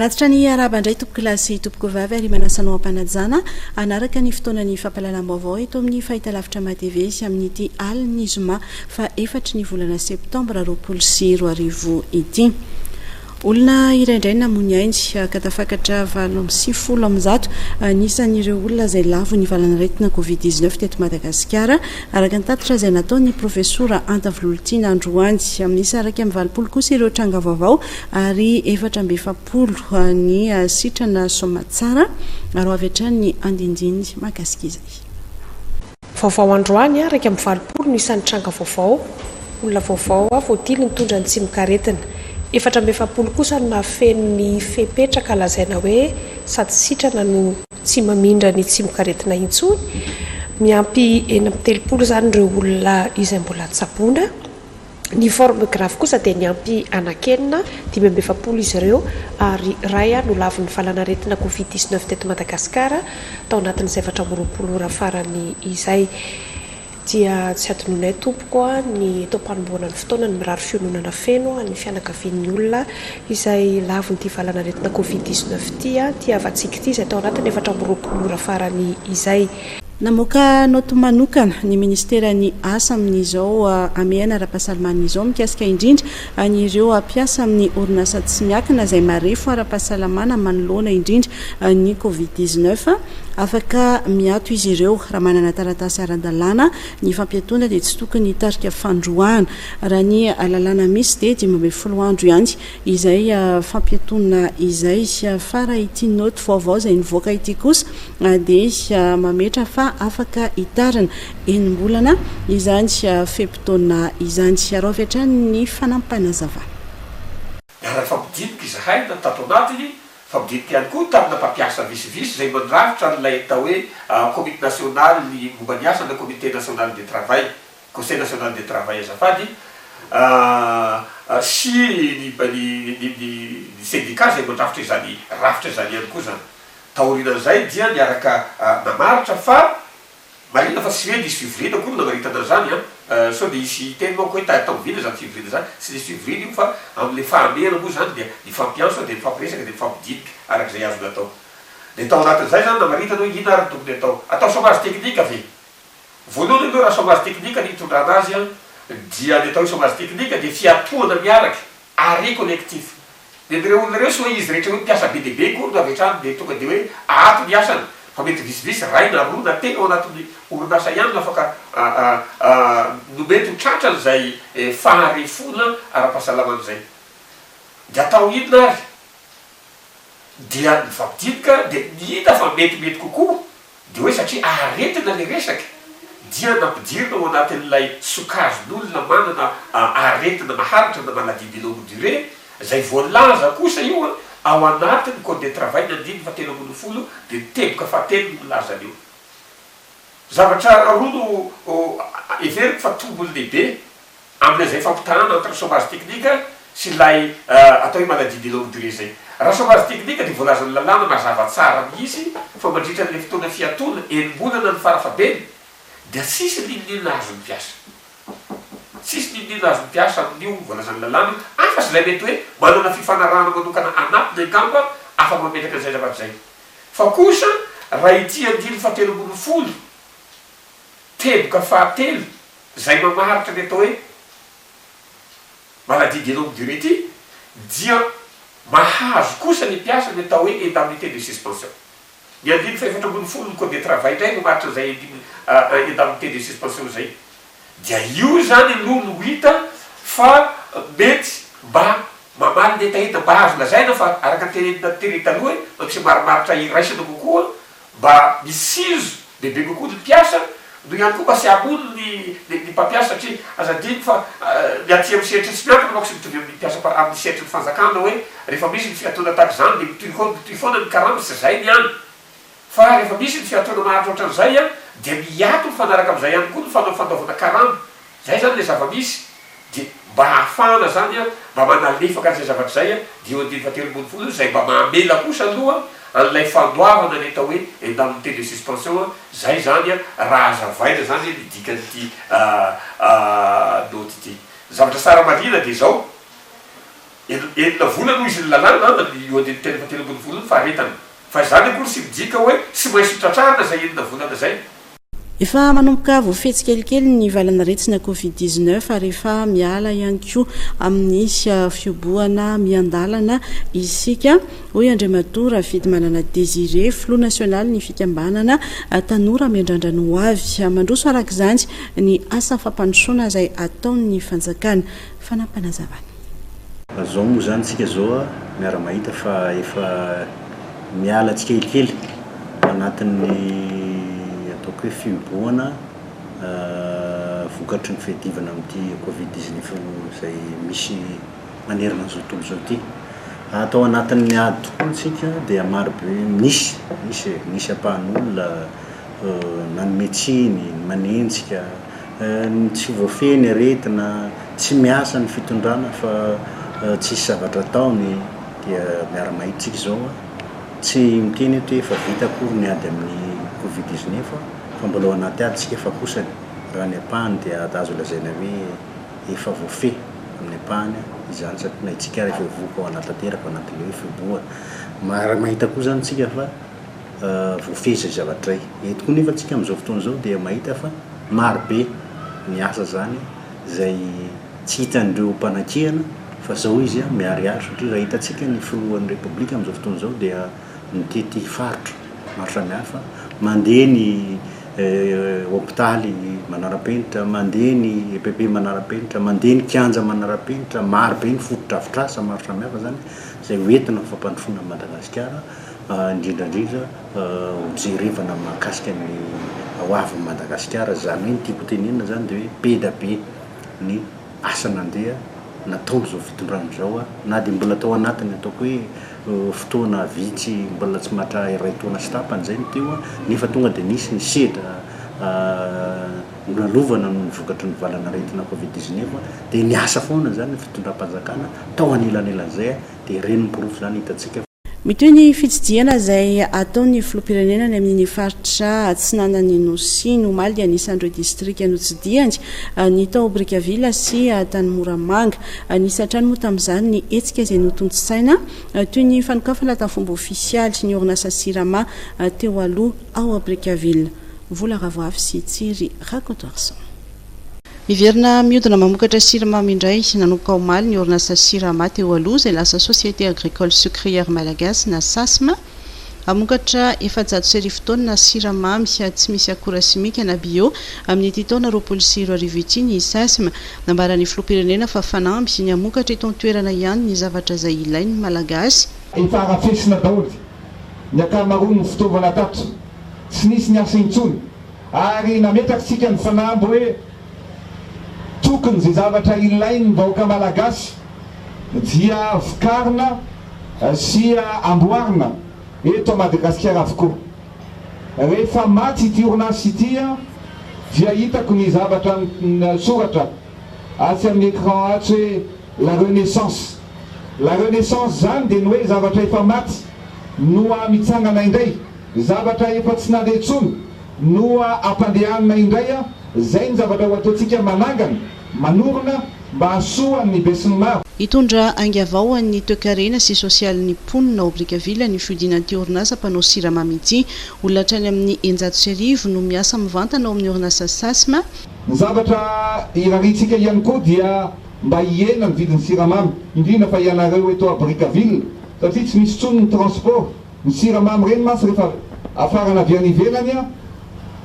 manatitra ny araba indray tompoko lasy tompoko vavy ary manasanao ampanajana anaraka ny fotoanany fampalalam-baovao eto amin'ny fahitalavitra matv sy amin'ity aliny zoma fa efatra ny volana septambra 2020 ity olona iraindray namony aindy ka tafakatra 60 amzato nisan'ireo olona izay lavo ny valanaretina covid-19 teto Madagasikara araka ny tatitra izay nataony profesora Antavolontina Androany amin'isa araka amin'ny 20 kosa ireo tranga vaovao ary 470 ny sitrana Somatsara ary avy hatrany ny andindiny makasikizay vaovao Androany araka amin'ny 20 ny isan'ny tranga vaovao olona vaovao voatily nitondra ny tsimikaretina 470 kosa no nafeno ny fepetraka lazaina hoe sady sitrana no tsy mamindra ny tsimikaretina intsony miampy eny amin'ny 30 zany ireo olona izay mbola tsabona ny forme grave kosa dia niampy anakenina 570 izy ireo ary ray no lavy ny valanaretina covid-19 teto Madagasikara tao anatin'izay 720 ora farany izay dia tsy adinonay tompoko ny tompanomboana ny fotoana ny mirary fiononana feno ny fianakavian'ny olona izay lavy ny valanaretina covid-19 ty avatsika ity izay tao anatin'ny 720 ora farany izay namoaka noto manokana ny ministerany asa amin'izao amiana ara-pahasalamana mikasika indrindra an'ireo ampiasa amin'ny orinasa tsy miakina izay marefo ara-pahasalamana manoloana indrindra ny covid-19 afaka miato izy ireo raha manana taratasy ara-dalàna ny fampiatona dia tsy tokony hitarika fandroahana raha ny lalàna misy dia 12 andro ihany izay fampiatona izay fara ity noto vaovao izay nivoaka ity kosa dia mametra fa afaka hitarana enim-bolana izany fepitona izany arao avy hatrany ny fanampana-zava raha fampidinika izahay na tato anatiny fampidinika ihany koa tamina mpampiasa visivisy zay mandrafitra n'ilay atao hoe comité national ny momba ny asa na comité national de travail conseil national de travail azafady sy ny syndicat zay mandrafitra izany rafitra izany ihany koa zany taorinan'izay dia niaraka namaritra fa marina fa tsy hoe nisy fivorina koa no namaritana zany so dia isy teny manko hoe taovina zany fivorina zany sy nisy fivorina io fa amin'le fahamena moa zany dia ny fampianso dia ny fampiresaka dia ny fampidinika arak'izay azony atao dia tao anatin'izay zany namaritana hoe ina ary tokony atao chômage technique ve voalohany aloha raha chômage technique ny hitondrana azy dia ny atao hoe chômage technique dia fiatohana miaraka arrêt collectif dia ireo olona ireo sy hoe izy rehetra hoe mpiasa be dia be koa no avy hatrany dia tonga dia hoe ato ny asany fa mety visivisy ray na roa na tena ao anatin'ny orinasa ihany afaka nomety ho tratran'izay faharefona ara-pahasalamana zay dia atao inona ary dia ny fampidinika dia nihita fa metimety kokoa dia hoe satria aretina le resaka dia nampidirina ao anatin'ilay sokazon'olona manana aretina maharitra na maladie de longue durée zay voalaza kosa io ao anatin'ny code de travail ny andiny fa 370 dia teboka fahatelo no milazany io zavatra roa no everiko fa tombony lehibe amin'izay fampitahana entre chômage technique sy lay atao hoe maladie de longue durée zay raha chômage technique dia voalazany lalàna mazava tsara mihitsy fa mandritra n'le fotoana fiatona enim-bolana ny farafabeny dia tsisy ninina azo ny mpiasa tsisy ninina azo ny mpiasa amin'io voalazany lalàna afa sy lay mety hoe manana fifanarahana manokana anatiny angamba afa mametraka an'izay zavatra zay fa kosa raha ity andiny fa 370 teboka fahatelo zay mamaharitra ny atao hoe maladie de longue durée ty dia mahazo kosa ny mpiasa ny atao hoe indemnité de suspension ny andiny fa 470 ny code de travail ndray mamaritra zay indemnité de suspension zay dia io zany aloha no hita fa mety mba mamaly ny etaeta mba azo lazaina fa araka tery taloha mampisy marimaritra iraisana kokoa mba misizo lehibe kokoa ny mpiasa no ihany koa mba sy amono ny mpampiasa satria azadiny fa ny aty amin'ny sehatry tsy miankina manko sy mitovy amin'ny mpiasa amin'ny sehatry ny fanjakana hoe rehefa misy ny fiatona tahaka zany dia mitoy foana ny karama sy zay ny any fa rehefa misy ny fiatona maharitra ohatran'izay dia miato mifanaraka amin'izay ihany koa ny fanaovana karama zay zany le zava-misy dia mba hahafana zany mba manalefaka an'izay zavatra zay dia eo andiny fa 370 zay mba mahamela kosa aloha an'ilay fandoavana ny atao hoe indemnité de suspension zay zany raha azavaina zany ny dikan'ity noty ity zavatra tsara marina dia zao enina volana no izy lalàna eo de tena fatelobony volany faharetana fa zany akory sy mijika hoe sy mainsy tratrarina zay enina volana zay efa manomboka voafetsy kelikely ny valana retsina covid-19 ary efa miala ihany koa amin'ny fioboana miandalana isika hoy Andriamatora Vidy Manana Désiré Flou national ny fikambanana tanora miandrandra ho avy mandroso arak'izany ny asa fampandrosoana izay ataon'ny fanjakana fanampanazavana zao moa zany tsika zao miara-mahita fa efa miala tsikelikely anatin'ny ataoko hoe fiboana vokatry ny fiadivana amin'ity covid-19 zay misy manerana zao tontolo zao ty atao anatin'ny ady tokoa tsika dia maro be misy apahan'olona na ny médecine manenjika tsy voafeny aretina tsy miasa ny fitondrana fa tsisy zavatra ataony dia miara-mahitsika zao tsy miteny hoe efa vita akory ny ady amin'ny covid-19 fa mbola anaty ady tsika efa kosany raha ny apahany dia azo lazaina hoe efa voafe amin'ny apahany izany satria na itsika rehefa voaka ao anatanteraka ao anatin'le hoe fiboa mahita koa zany tsika fa voafe zay zavatra eto koa nefa tsika amin'izao fotoana zao dia mahita fa maro be ny asa zany zay tsy hitan'ireo mpanakihana fa zao izy miariary satria raha hitatsika ny filohan'ny repoblika amin'izao fotoana zao dia mitety farotra maro samihafa mandeha ny hôpitaly manara-penitra mandeha ny EPP manara-penitra mandeha ny kianja manara-penitra maro be ny fototra-avitrasa maro samihafa zany zay hoentina fampandrosoana Madagasikara indrindrandrindra hojerevana mahakasika ny hoavy Madagasikara zany hoe ny tiako tenenina zany dia hoe peda be ny asa nandeha nataony zao fitondrana zao na dia mbola atao anatiny ataoko hoe fotoana vitsy mbola tsy matra iray taona sy tapany zay no teo nefa tonga dia nisy ny sedra nalovana no vokatry ny valana retina covid-19 dia niasa foana zany ny fitondram-panjakana tao anelan'elan'izay dia reny mipirofo zany hitatsika mitoy ny fitsidiana izay ataon'ny filoham-pirenena ny amin'ny faritra Atsinanana Nosy no omaly dia anisan'ireo distrika Anotsidiany ny tao Brickaville sy tany Moramanga nisy hatrany moa tamin'izany ny hetsika izay notontsaina toy ny fanokafana tamin'ny fomba ofisialy ny orinasa Sirama teo aloha ao Brickaville vola ravoavy sy tsiry racontoarson miverina mihodina mamokatra siramamy indray nanomboka omaly ny orinasa Sirama teo aloha izay lasa Société Agricole Sucrière Malagasy na SASMA amokatra 700 taona siramamy tsy misy akora simika na bio amin'ny ity taona 2024 ity ny SASMA nambaran'ny filoham-pirenena fa fanamby ny amokatra itony toerana ihany ny zavatra izay ilainy malagasy efa arafesina daholo ny ankamaroany ny fitaovana tato tsy nisy ny asa intsony ary nametraka tsika ny fanamby hoe tokony zay zavatra ilainy vahoaka malagasy dia vokarina sy amboarina eto Madagasikara avokoa rehefa maty ity orinasa ity dia hitako ny zavatra soratra atsy amin'ny écran atsy hoe la renaissance zany dia ny hoe zavatra efa maty noa mitsangana indray zavatra efa tsy nandeha intsony noa ampandehanina indray zay ny zavatra ho ataontsika manangana manorona mba hasoany besin'ny maro hitondra angavaoan'ny toekarena sy sosialin'ny mponina ao Brickaville ny fiodinan'ity orinasa mpanao siramamy ity olona hatrany amin'ny 100 no miasa mivantana ao amin'ny orinasa SASMA ny zavatra iraritsika ihany koa dia mba hiena ny vidin'ny siramamy indrindra fa ianareo eto a Brickaville satria tsy misy tsony ny transport ny siramamy reny masy rehefa afarana avy any ivelany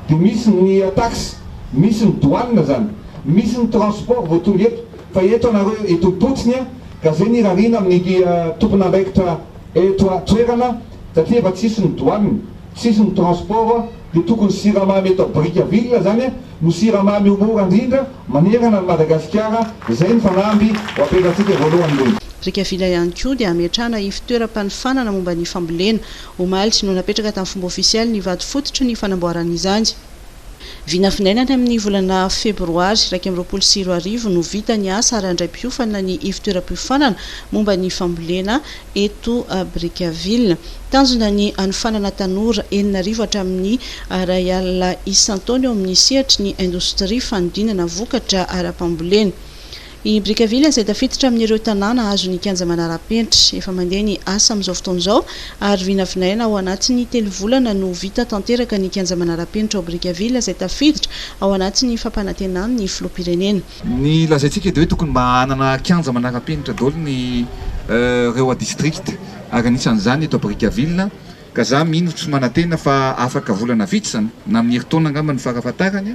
dia misy ny taxe misy ny douane zany misy ny transport voatonga eto fa eto anareo eto potsiny ka zay ny rarina amin'ny tompon'andraikitra eto toerana satria efa tsisy ny douane tsisy ny transport dia tokony siramamy eto a Brickaville zany no siramamy omora indrindra manerana ny Madagasikara zay ny fanamby ho apetratsika voalohany reny Brickaville ihany koa dia ametrahana fitoeram-panofanana momba ny fambolena omaly no napetraka tamin'ny fomba ofisialy ny vady fototry ny fanamboaran'izany vinafinainany amin'ny volana febroary 2024 no vita ny asa ary andray mpiofana ny fitoeram-piofanana momba ny fambolena eto Brickaville tanjona ny anofanana tanora 9 hatramin'ny ray alina isan-taona eo amin'ny sehatry ny indostria fanodinana vokatra ara-pambolena I Brickaville izay tafiditra amin'ireo tanàna azo ny kianja manara-penitra efa mandeha ny asa amin'izao fotoan'izao ary vinavinaina ao anatin'ny 3 volana no vita tanteraka ny kianja manara-penitra ao Brickaville izay tafiditra ao anatin'ny fampanantenan'ny filoham-pirenena. Ny lazaintsika dia hoe tokony manana kianja manara-penitra daholo ny reo a district ary anisan'izany eto Brickaville ka za mino tsy manantena fa afaka volana vitsy zany na amin'ny herintaona angamba ny farafahatarany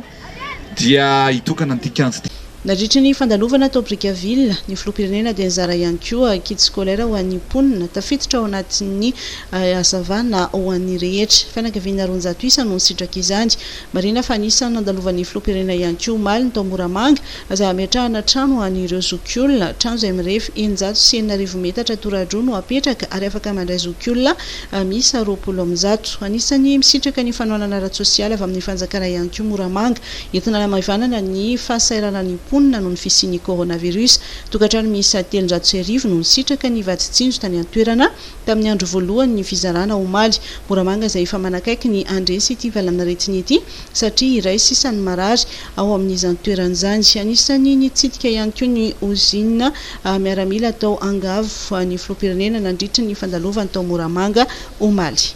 dia hitokana an'ity kianja ity. Nandritra ny fandalovana tao Brickaville ny filoham-pirenena dia nizara ihany koa kit scolaire ho an'ny mponina tafiditra ao anatin'ny hazavana ho an'ny rehetra. Fianakaviana 400 isa no nisitraka izany. Marina fa anisany nandalovan'ny filoham-pirenena ihany koa omaly tao Moramanga izay ametrahana trano ho an'ireo zokiolona, trano izay mirefy 909 metatra toradroa no apetraka ary afaka mandray zokiolona misy 20 anisany misitraka ny fanohanana ara-tsosialy avy amin'ny fanjakana ihany koa Moramanga entina maivanana ny fahasairana ny mponina noho ny fisian'ny coronavirus. Tokantrano miisa 300 no nisitraka ny vaditsinjo tany an-toerana tamin'ny andro voalohany ny fizarana omaly. Moramanga izay efa manakaiky ny andresy ity valan'aretiny ity satria iray sisany marary ao amin'izany toeran'izany. Anisany nitsidika ihany koa ny usine miaramila tao Angavo ny filoham-pirenena nandritra ny fandalovany tao Moramanga omaly.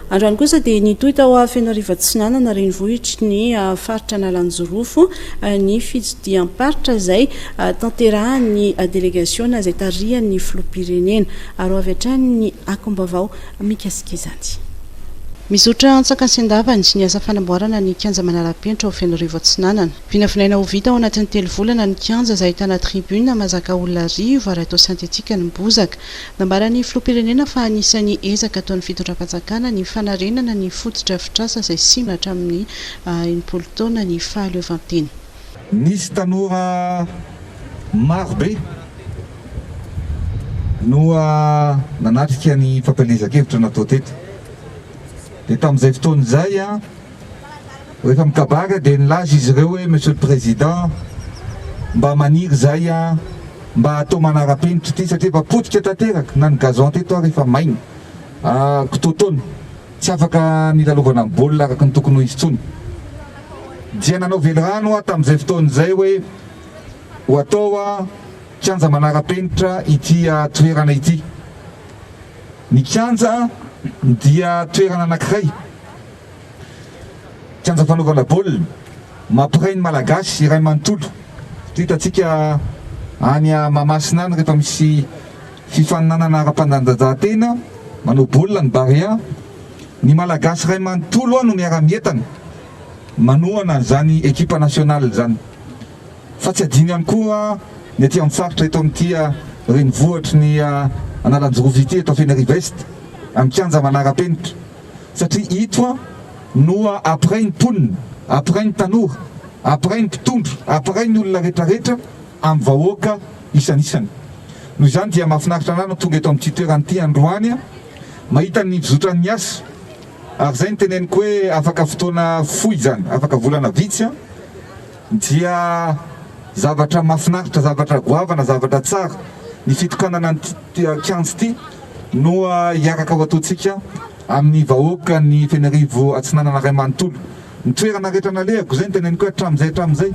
Androany kosa dia nitoy tao Fianareva Tsinanana renivohitra ny faritra Nalanjorofo ny fitsidiam-paritra izay tanterahan'ny délégation izay tarihan'ny filoham-pirenena ary avy hatrany ny akombavao mikasika izany. Mizotra antsaka-sendavany ny asa fanamboarana ny kianja manara-penitra ao Fianareva Tsinanana. Vinavinaina ho vita ao anatin'ny 3 volana ny kianja izay ahitana tribune mazaka olona 10 ary atao sintetika ny bozaka. Nambarany filoham-pirenena fa anisany ezaka ataon'ny fitondram-panjakana ny fanarenana ny fototra-fitrasa izay simba hatramin'ny 80 taona ny fahaleovantena. Nisy tanora maro be no nanatrika ny fampelezan-kevitra natao teto. Dia tamin'izay fotoan'izay rehefa mikabaka dia nilaza izy ireo hoe monsieur le président mba maniry zay mba atao manara-penitra ity satria efa potika tanteraka na ny gazon teto rehefa maigny kitotoana tsy afaka nilalovana ny baolina araka ny tokony ho izy tsony. Dia nanao velorano tamin'izay fotoan'izay hoe ho atao kianja manara-penitra ity toerana ity. Ny kianja dia toerana anankiray kianja fanaovana baolina mampiray ny malagasy iray manontolo. Hitantsika any Mahamasina any rehefa misy fifaninanana ara-pandanjahatena manao baolina ny Barea, ny malagasy iray manontolo no miara-mientana manohana zany ekipa nasional zany. Fa tsy adino ihany koa ny aty amin'ny faritra eto amin'ity renivohitry ny Analanjorofo ity eto Fianareva Est amin'ny kianja manara-penitra satria ito no après ny mponina, après ny tanora, après ny mpitondro, après ny olona rehetrarehetra amin'ny vahoaka isan'isany. Noho izany dia mahafinaritra anao tonga eto amin'ity toerana androany mahita ny fizotran'ny asa ary zay ny teneniko hoe afaka fotoana fohy zany, afaka volana vitsy dia zavatra mahafinaritra, zavatra goavana, zavatra tsara ny fitokanana ny kianja ity no hiaraka ho ataontsika amin'ny vahoaka ny Fianareva Atsinanana ray manontolo. Ny toerana rehetra nalehako zay ny teneniko hoe hatramin'izay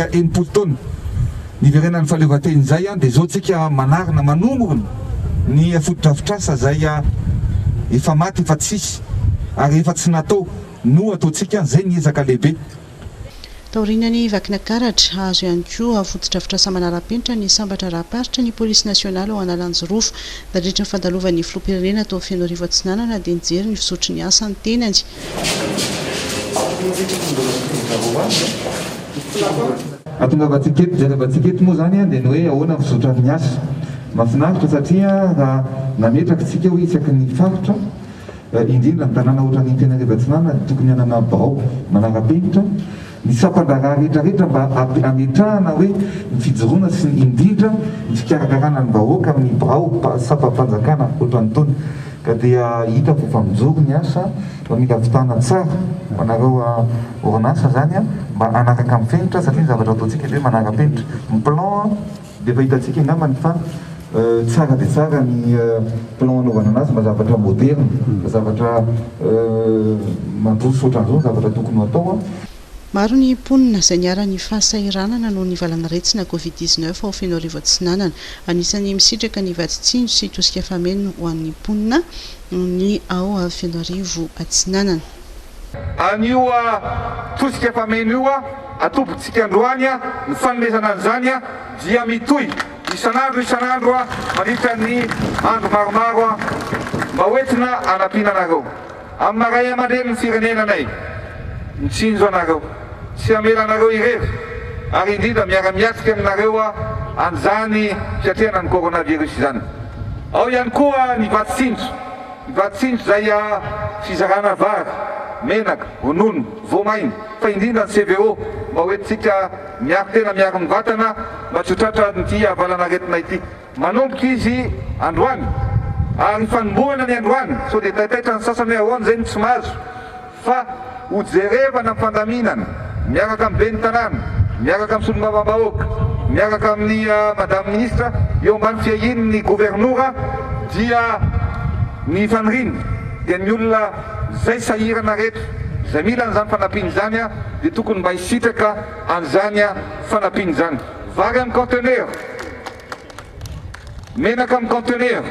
80 taona niverenan'ny fahaleovantena izay dia zao tsika manarina manomorona ny fototra-fitrasa zay efa maty efa tsisy ary efa tsy natao no ataontsika zay ny ezaka lehibe. Taorinany vakina karatra azo ihany koa fototra-fitrasa manara-penitra ny sambatra rahaparitra ny polisy nasionala ao Analanjorofo. Nandritra ny fandalovan'ny filoham-pirenena tao Fianareva Tsinanana dia nijery ny fisotry ny asa ny tenany. Atongavantsika eto jerevantsika eto moa zany dia ny hoe ahoana ny fisotran'ny asa. Mahafinaritra satria raha nametraka tsika hoe isaky ny faritra indrindra ny tanàna ohatran'ny Fianareva Tsinanana tokony hanana birao manara-penitra ny sampandara rehetrarehetra mba ametrahana hoe ny fijoroana sy indrindra ny fikarakarana ny vahoaka amin'ny birao sampam-panjakana ohatran'ny taona. Ka dia hita fa efa mijoro ny asa mba mila vitana tsara manareo orinasa zany mba anaraka amin'ny fenitra satria ny zavatra ataontsika hoe manara-penitra. Ny plan dia efa hitantsika angambany fa tsara dia tsara ny plan anaovana anazy mba zavatra moderne, zavatra mandroso ohatran'izao ny zavatra tokony ho atao a. Maro ny mponina izay niara-ny fahasairanana noho ny valan'aretsina Covid-19 ao Fianareva Atsinanana. Anisan'ny misitraka ny vaditsinjo sy tosika fameno ho an'ny mponina ny ao Fianareva Atsinanana. An'io tosika fameno io atopitsika androany ny fanomezana an'izany dia mitohy isan'andro mandritra ny andro maromaro mba hoentina anampiana anareo amin'ny maray aman-dreny ny firenenanay. Mitsinjo anareo tsy amela anareo irery ary indrindra miara-miatsika aminareo an'izany fiatrehana ny coronavirus izany. Ao ihany koa ny vatitsinjo zay fizarana vary, menaka, ronono, voamaina, fa indrindra ny CVO mba hoentsika miaro-tena miaro ny vatana mba tsy ho tratra nyty valanaretina ity. Manomboka izy androany ary fanombohana ny androany so dia taitaitra ny sasany ahoana zay ny tsy mahazo fa ho jerevana fandaminana miaraka amin'ny ben'ny tanàna, miaraka amin'ny solombavam-bahoaka, miaraka amin'ny madame ministra eo ambany fiahiny ny gouvernora dia ny faniriny dia ny olona zay sahirana rehetra zay mila an'izany fanampiana izany dia tokony mba hisitraka an'izany fanampiana izany. Vary amin'ny conteneur, menaka amin'ny conteneur,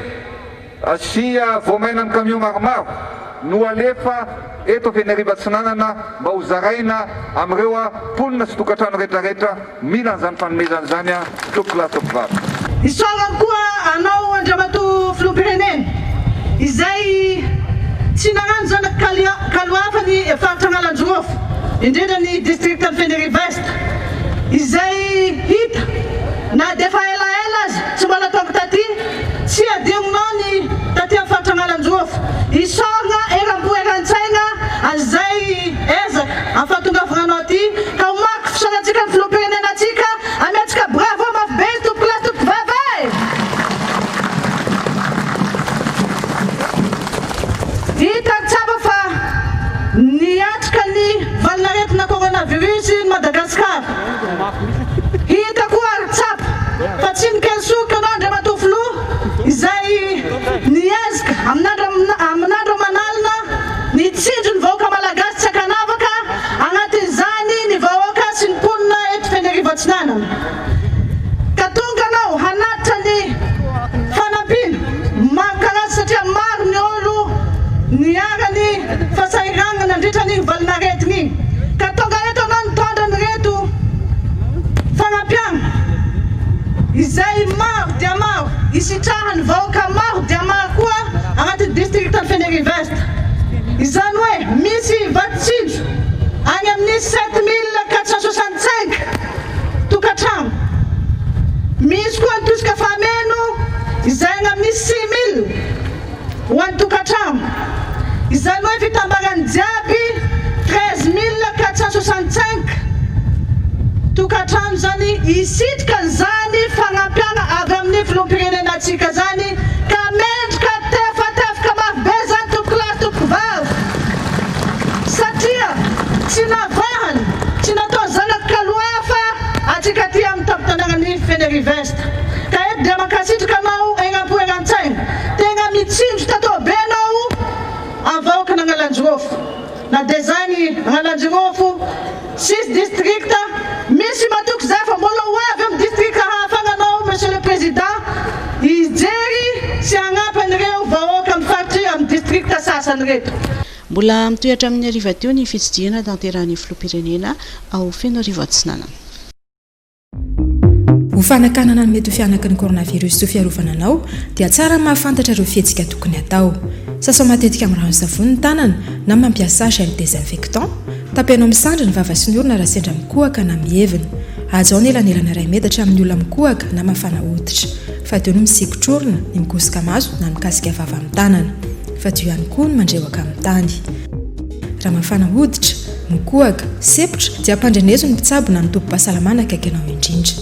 asia voamaina amin'ny camion maromaro no alefa eto Fianareva Atsinanana mba ho zaraina amin'ireo mponina sy tokantrano rehetrarehetra mila an'izany fanomezana izany tokolasovavy. Isaorana koa anao Andriamatoa Filoham-pirenena izay tsy nagnano zany kaloafa ny faritra Analanjorofo indrindra ny districta ny Fianareva Est izay hita na dia fa elaela azy tsy mbola ataoko taty tsy adioninao ny taty amin'ny faritra Analanjorofo. Isaorana eram-po eran-tsaina azay ezaka amin'ny fahatongavananao aty ka homaky fisaorantsika ny filoham-pirenena atsika amiantsika bravo mafy be tompoklasy tompokivavy. Hita tsapa fa niatrika ny valanaretina coronavirus ny Madagasikara. Hita koa tsapa fa tsy nikesoka anao Andriamatoa Filoha izay niezaka amin'andro manalina nitsinjo ny vahoaka malagasy tsy akanavaka agnatin'izany ny vahoaka sy ny mponina eto Fianareva Atsinanana. Ka tonga anao hanatitra ny fanampiana maro karaza satria maro ny olo niara-ny fahasairanana nandritra ny valanaretina igny. Ka tonga eto anao nitondra ny reto fanampiana izay maro dia maro isitrahany vahoaka maro dia maro koa agnatin'ny districta ny Fianareva Est. Izany hoe misy vatitsinjo any amin'ny 7465 tokantrano, misy koa ny tosika fameno izay any amin'ny 6000 ho an'ny tokantrano. Izany hoe fitambarany jiaby 13465 tokantrano zany isitrika zany fanampiana avy amin'ny filoham-pirenena atsika zany ka mendrika tefatefaka mafy be zany tompoklasy tompokivavy satria tsy navahany tsy natao zanaka kaloafa atsika ty amin'ny tampon-tanànan'ny Fianareva Est. Ka eto dia mankasitraka anao eram-po eran-tsaina tena mitsinjo tatao be anao avahoaka ny Analanjorofo na dia zany Analanjorofo 6 districta misy matoky zay fa mbola ho avy amin'ny districta hafana anao monsieur le président hijery sy hagnampy an'ireo vahoaka amin'ny faritry amin'ny districta sasany reto. Mbola mitohatra amin'ny ariva teo ny fitsidiana tanteran'ny filoham-pirenena ao Fianareva Atsinanana. Ho fanakanana ny mety ho fianaka ny coronavirus sy fiarovana anao dia tsara mahafantatra ireo fihetsika tokony atao. Sasa matetika amin'ny rano-savony ny tanana na mampiasa gel désinfectant. Tapenao misandra ny vava sy ny orona raha sendra mikohaka na mievina. Azo ao nelanelana iray metatra amin'ny olona mikohaka na mafana hoditra. Fa teo no misikotra orona, ny mikosika maso na mikasika vava amin'ny tanana. Fa teo ihany koa ny mandrewaka amin'ny tany. Raha mafana hoditra, mikohaka, sepotra dia ampandrenezo ny mpitsabo na ny tompo-pahasalamana akaiky anao indrindra.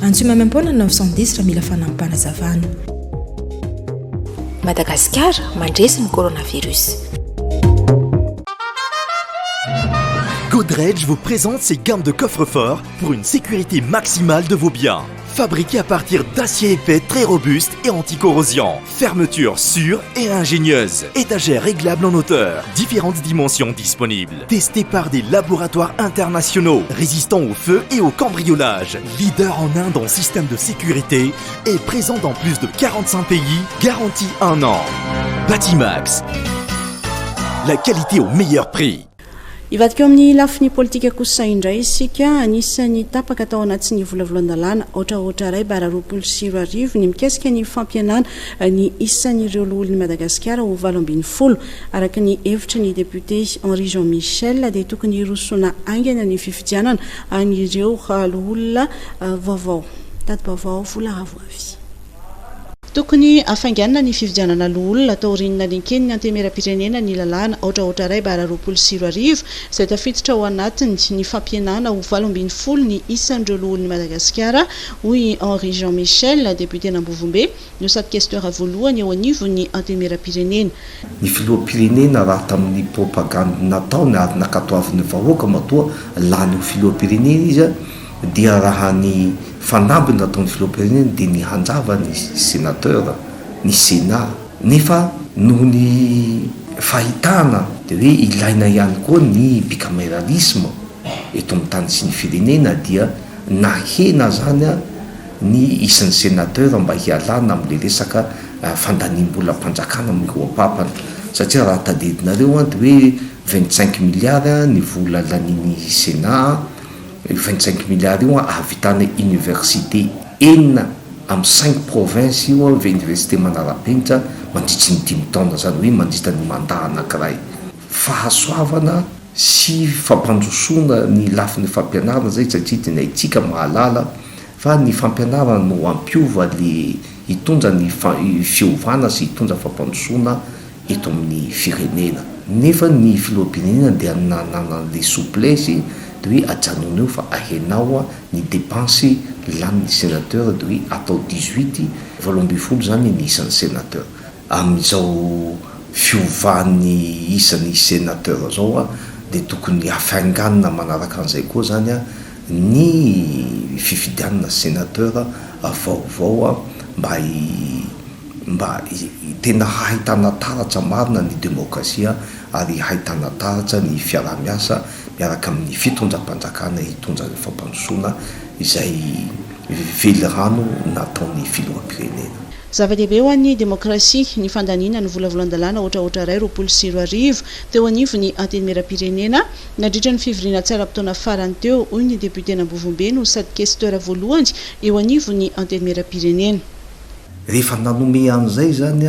Antsoy mamempona 910 raha mila fanampanazavana. Madagascar mandresy ny coronavirus. Godrej vous présente ses gammes de coffres-forts pour une sécurité maximale de vos biens. fabriqué à partir d'acier épais très robuste et anti-corrosion. Fermeture sûre et ingénieuse. Étagère réglable en hauteur. Différentes dimensions disponibles. Testé par des laboratoires internationaux. Résistant au feu et au cambriolage. Leader en Inde en système de sécurité. Et présent dans plus de 45 pays. Garantie 1 an. Batimax. La qualité au meilleur prix. Ivadika amin'ny lafiny politika kosa indray isika anisan'ny tapaka atao anaty ny volavolan-dalàna ohatraohatra ray bara 24 ny mikasika ny fampianana ny isan'ireo loholon'ny Madagasikara ho 80 araka ny hevitra ny député Henri Jean Michel dia tokony rosoana aingana ny fifidianana an'ireo loholona vaovao tady vaovao vola avoavy. Tokony afainganana ny fifidianana loholona atao rinina linkeny ny antemera-pirenena ny lalàna ohatraohatra ray bara 24 izay tafiditra ao anatiny ny fampianana ho 80 ny isan'ireo loholon'ny Madagasikara hoy Henri Jean Michel député n'Ambovombe no sady questeur voalohany eo anivon'ny antemera-pirenena. Ny filoham-pirenena raha tamin'ny propagande nataony ary nakatoavin'ny vahoaka matoa lany ho filoham-pirenena izy dia raha ny fanamby nataon'ny filoham-pirenena dia ny hanjava ny sénateur ny sénat nefa noho ny fahitana dia hoe ilaina ihany koa ny bicameralisme eto amin'ny tany sy ny firenena dia nahena zany ny isan'ny sénateur mba hialana amin'le resaka fandaniam-bola mpanjakana amin'ny roapapana satria raha tadidinareo dia hoe 25 milliards ny vola laniny sénat 25 milliards io avitana université enina amin'ny 5 province io université manara-penitra mandritry ny 5 taona zany hoe mandritra ny mandat anankiray fahasoavana sy fampandrosoana ny lafin'ny fampianarana zay satria tena itsika mahalala fa ny fampianarana no ampiova le hitondra ny fiovana sy hitondra fampandrosoana eto amin'ny firenena nefa ny filoham-pirenena dia nanana le souplesse de hoe ajanona eo fa ahenao ny dépense lan'ny sénateur de hoe atao 18 20 zany ny isan'ny sénateur amin'izao fiovan'ny isan'ny sénateur zao dia tokony afainganana manaraka an'izay koa zany ny fifidianana sénateur vaovao mba tena hahitana taratra marina ny demokrasia ary hahitana taratra ny fiarah-miasa miaraka amin'ny fitondram-panjakana hitondra ny fampandrosoana izay velirano nataon'ny filoham-pirenena. Zava-dehibe ho an'ny demokrasia ny fandaniana ny volavolan-dalàna ohatraohatra ray 24 teo anivon'ny antenimera-pirenena nandritra ny fivoriana tsaram-potoana farany teo hoy ny député n'Ambovombe no sady questeur voalohany eo anivon'ny antenimera-pirenena. Rehefa nanome an'izay zany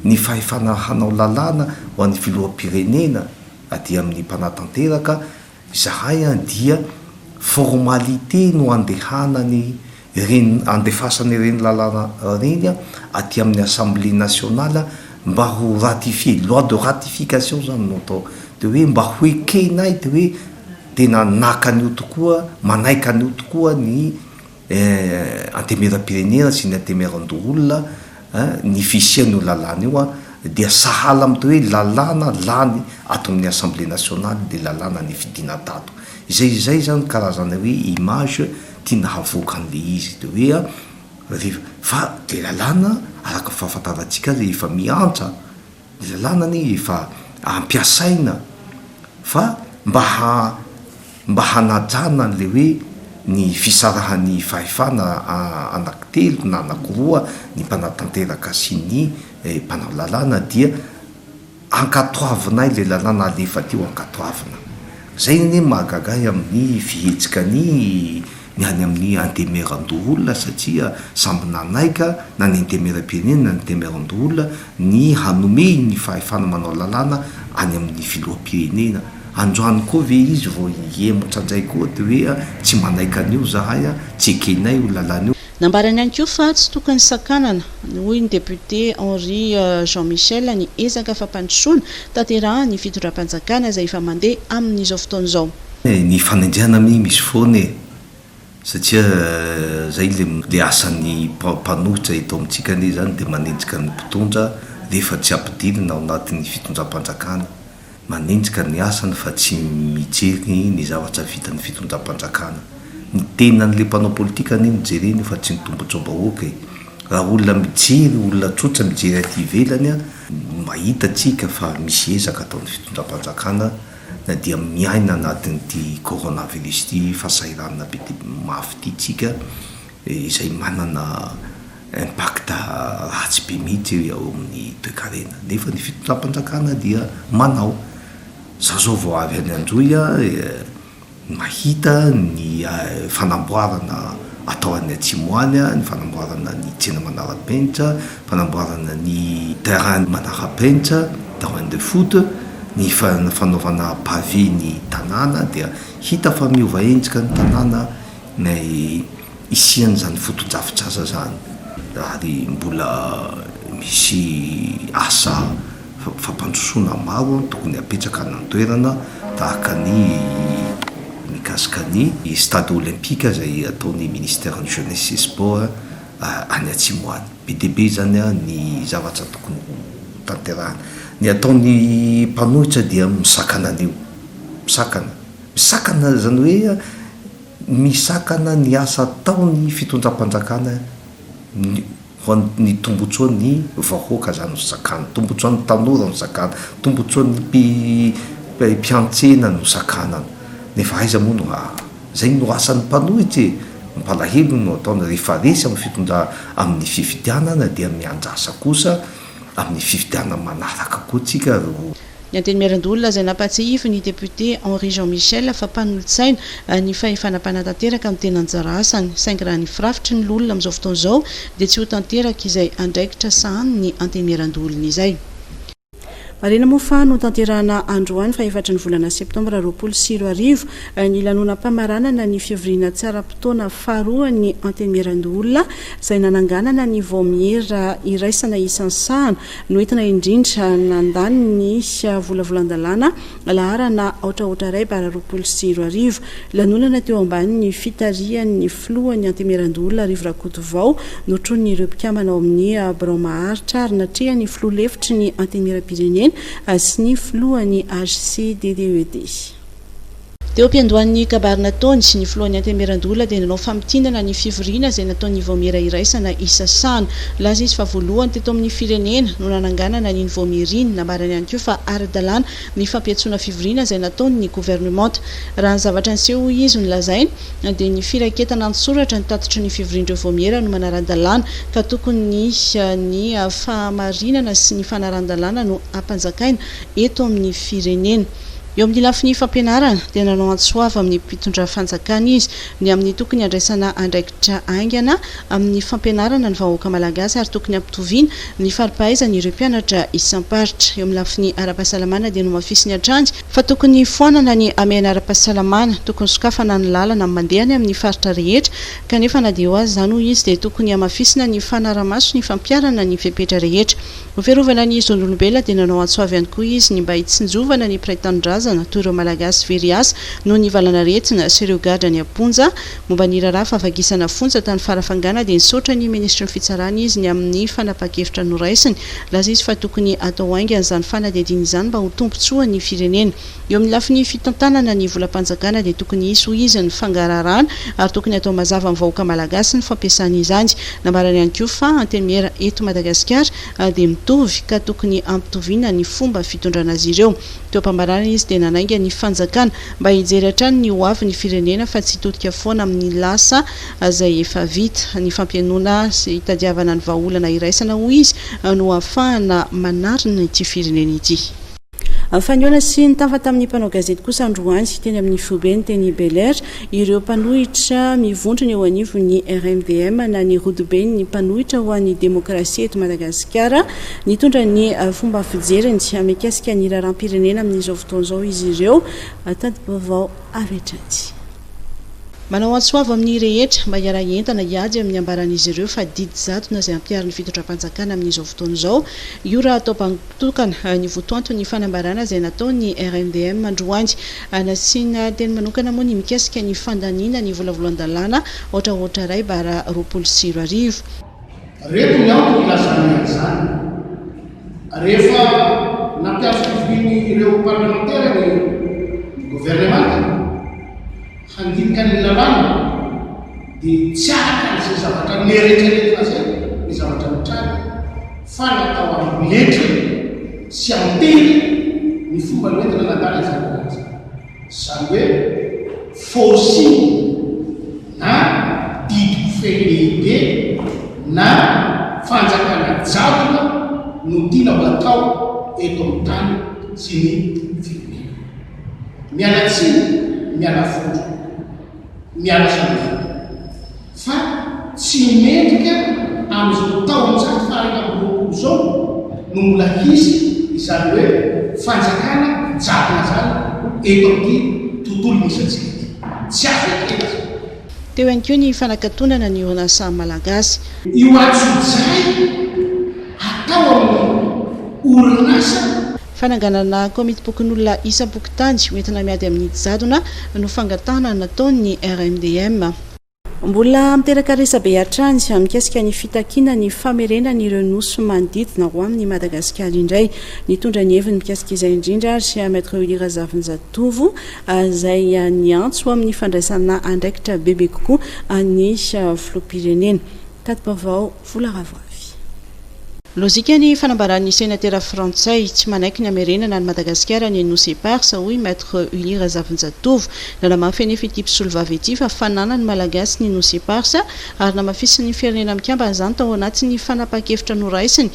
ny fahefana hanao lalàna ho an'ny filoham-pirenena aty amin'ny mpanatanteraka zahay dia formalité no andehanany andefasany reny lalàna reny aty amin'ny assemblée nationale mba ho ratifié loi de ratification zany no atao de hoe mba ho ekenay de hoe tena nakan'io tokoa manaika an'io tokoa ny antemera-pirenena sy ny antemeran-doholona ny fisian'io lalàna io dia sahala am'to hoe lalàna lany ato amin'ny assemblée nationale dia lalàna ny fidina tato izay zany karazana hoe image tia nahavoaka an'le izy de hoe fa le lalàna araka fahafantarantsika rehefa miantsa le lalàna ny efa ampiasaina fa mba hanajana le hoe ny fisarahan'ny fahefana anankitelo na anankiroa ny mpanatanteraka sy ny mpanao lalàna dia ankatoavinay le lalàna alefa teo ankatoavina zay ny mahagaga amin'ny fihetsika ny any amin'ny antemeran-doholona satria samby nanaika na ny antemera-pirenena na ny antemeran-doholona ny hanome ny fahefana manao lalàna any amin'ny filoham-pirenena androany koa ve izy vao iemotra indray koa de hoe tsy manaika an'io zahay tsy ekenay ho lalàna io. Nambarany ihany koa fa tsy tokony sakanana hoy ny député Henri Jean Michel ny ezaka fampandrosoana tanterahany fitondram-panjakana izay efa mandeha amin'izao fotoana izao. Ny fanendriana misy foana satria zay le asan'ny mpanohitra eto amintsika ne zany dia manenjika ny mpitondra rehefa tsy ampidilina ao anatin'ny fitondram-panjakana manenjika ny asany fa tsy mijery ny zavatra vitan'ny fitondram-panjakana ny tenan'le mpanao politika ny mijereny fa tsy nitombontsoam-bahoaka raha olona mijery olona tsotra mijery aty ivelany a mahita tsika fa misy ezaka ataon'ny fitondram-panjakana na dia miaina anatin'ity coronavirus ty fahasahiranana be ty mafy ty tsika izay manana impact ratsy be mihitsy ao amin'ny toekarena nefa ny fitondram-panjakana dia manao za zao vao avy any Anjoy mahita ny fanamboarana atao any Atsimoany ny fanamboarana ny tsena manara-penitra fanamboarana ny terrain manara-penitra terrain de foot ny fanaovana pavé ny tanàna dia hita fa miova endrika ny tanàna ny isian'izany foto-drafitrasa zany ary mbola misy asa fampandrosoana maro tokony apetraka ny toerana tahaka ny mikasika ny stade olympique zay ataon'ny ministère ny jeunesse et sport any Atsimoany be dia be zany ny zavatra tokony tanterahana ny ataon'ny mpanohitra dia misakana an'io misakana zany hoe misakana ny asa ataon'ny fitondram-panjakana ny tombotsoan'ny vahoaka zany no sakana tombotsoan'ny tanora no sakana tombotsoan'ny mpiantsena no sakanana nefa aiza moa no zay no asan'ny mpanohitra mpalahelo no ataona rehefa resy amin'ny fitondra amin'ny fifidianana dia mianjasa kosa amin'ny fifidianana manaraka koa tsika ny antenimiaran-dolona zay nampatsy ny député Henri Jean Michel fa mpanolotsaina ny fahefanam-panatanteraka amin'ny tena anjara asany saingy raha ny firafitry ny lolona amin'izao fotoana izao dia tsy ho tanteraka izay andraikitra sahany ny antenimiaran-dolona izay. Marina moa fa no tanterahana androany fa efatra ny volana septambra 2024 ny lanonam-pamaranana ny fiavoriana tsara-potoana faharoa ny antenimiaran-dolona izay nananganana ny vaomihera iraisana isan'ny sahana no entina indrindra nandany ny volavolan-dalàna laharana aotraotra ray bara 2024 lanonana teo ambany ny fitarian'ny filohan'ny antenimiaran-dolona Rivirakotovao notrony ireo mpikambana ao amin'ny Braomaharitra ary natrehany filoha lefitry ny antenimiaram-pirenena sy ny filohan'ny HCDDED. Teo am-piandohan'ny kabary nataony sy ny filohan'ny antenimiaran-dolona dia nanao famitindana ny fivoriana izay nataon'ny vaomihera iraisana isa sahana laza izy fa voalohany teto amin'ny firenena no nananganana ny vaomieriny namarany ihany koa fa ara-dalàna ny fampiatsoana fivoriana izay nataony ny gouvernement raha ny zavatra niseho izy no lazainy dia ny firaketana an-tsoratra ny tatitry ny fivorian'ireo vaomihera no manara-dalàna ka tokony ny fahamarinana sy ny fanaran-dalàna no ampanjakaina eto amin'ny firenena. Eo amin'ny lafiny fampianarana dia nanao antsoava amin'ny mpitondra fanjakana izy ny amin'ny tokony andraisana andraikitra aingana amin'ny fampianarana ny vahoaka malagasy ary tokony ampitoviana ny faripahaizana ireo mpianatra isam-paritra. Eo amin'ny lafiny ara-pahasalamana dia nomafisy ny atranjy fa tokony foanana ny amena ara-pahasalamana tokony sokafana ny lalana mandehany amin'ny faritra rehetra kanefa na dia eo azy zany izy dia tokony amafisina ny fanaramaso ny fampiarana ny fepetra rehetra. Fiarovana ny zon'olombelona dia nanao antsoava ihany koa izy ny mba hitsinjovana ny mpiray-tanindrazana toy ireo malagasy very asa no ny valana retina sy ireo gadra ny amponja momba ny raharaha favagisana fonja tany farafangana dia nisaotra ny ministry ny fitsarana izy ny amin'ny fanapa-kevitra noraisiny laza izy fa tokony atao aingana izany fanadihadiana izany mba ho tombontsoa ny firenena. Eo amin'ny lafiny fitantanana ny volam-panjakana dia tokony hisy ho izy ny fangararana ary tokony atao mazava amin'ny vahoaka malagasy ny fampiasana izany. Namarany ihany koa fa antenimiera eto Madagasikara dia mitovy ka tokony ampitoviana ny fomba fitondrana azy ireo. Teo am-pambarana izy dia nanainga ny fanjakana mba hijery hatrany ny hoavy ny firenena fa tsy hitodika foana amin'ny lasa izay efa vita. Ny fampianoana sy hitadiavana ny vahaolana iraisana ho izy no ahafahana manarina ity firenena ity. Fanioana sy nitafa tamin'ny mpanao gazety kosa androany teny amin'ny Fobeny teny Bel Air ireo mpanohitra mivondro ny eo anivo ny RMDM na ny Rodobeny ny mpanohitra ho an'ny demokrasia eto Madagasikara nitondra ny fomba fijeriny mikasika ny raharam-pirenena amin'izao fotoana izao izy ireo tady vaovao avetrany. Manao antsoava amin'ny rehetra mba hiara-entana hiady amin'ny ambaran'izy ireo fa didy zatona izay ampiarin'ny fitondram-panjakana amin'izao fotoana izao. Io raha atao mpitokana ny votoanto ny fanambarana izay natao ny RMDM androany nasiana teny manokana moa ny mikasika ny fandaniana ny volavolan-dalàna ohatraohatra ray bara 2024. Reto ny antony ilazana izany rehefa nampiasa fivoriany ireo parlementaire ny gouvernement handinka ny lalàna dia tsy arak'izay zavatra mirehetrarehetra zay ny zavatra mitrany fa natao amin'ny letra sy amteny ny fomba loentina natana zany zany hoe forcing na didy fe lehibe na fanjakana javona no tiana ho atao eto amin'ny tany sy ny firenena miala tsiny miala fotro miala samihafa fa tsy mendrika amin'izao taonjato faraka amin'ny roapolo zao no mbola hisy izany hoe fanjakana javona zany eto amin'ity tontolo misy atsika tsy azo ekena teo ihany koa ny fanakatonana ny orinasa malagasy io atsojay atao amin'ny orinasa fananganana komity pokon'olona isam-pokotany hoentina miady amin'ny jadona no fangatahana nataon'ny RMDM. Mbola miteraka resabe hatrany mikasika ny fitakiana ny famerenana ireo nosy manodidina ho amin'ny Madagasikara indray nitondra ny heviny mikasika izay indrindra ary Maître Willy Razafindratovo izay niantso amin'ny fandraisana andraikitra bebe kokoa ny filoham-pirenena tati-baovao volaravoavy. Lozika ny fanambaran'ny sénateur frantsay tsy manaiky ny amerenana ny Madagasikara ny nosy epars hoy Maître Willy Razafindratovo nanamafy efa ity mpisolovavy ity fa fanana ny malagasy ny nosy epars ary namafisy ny firenena mikambana izany tao anatin'ny fanapa-kevitra noraisiny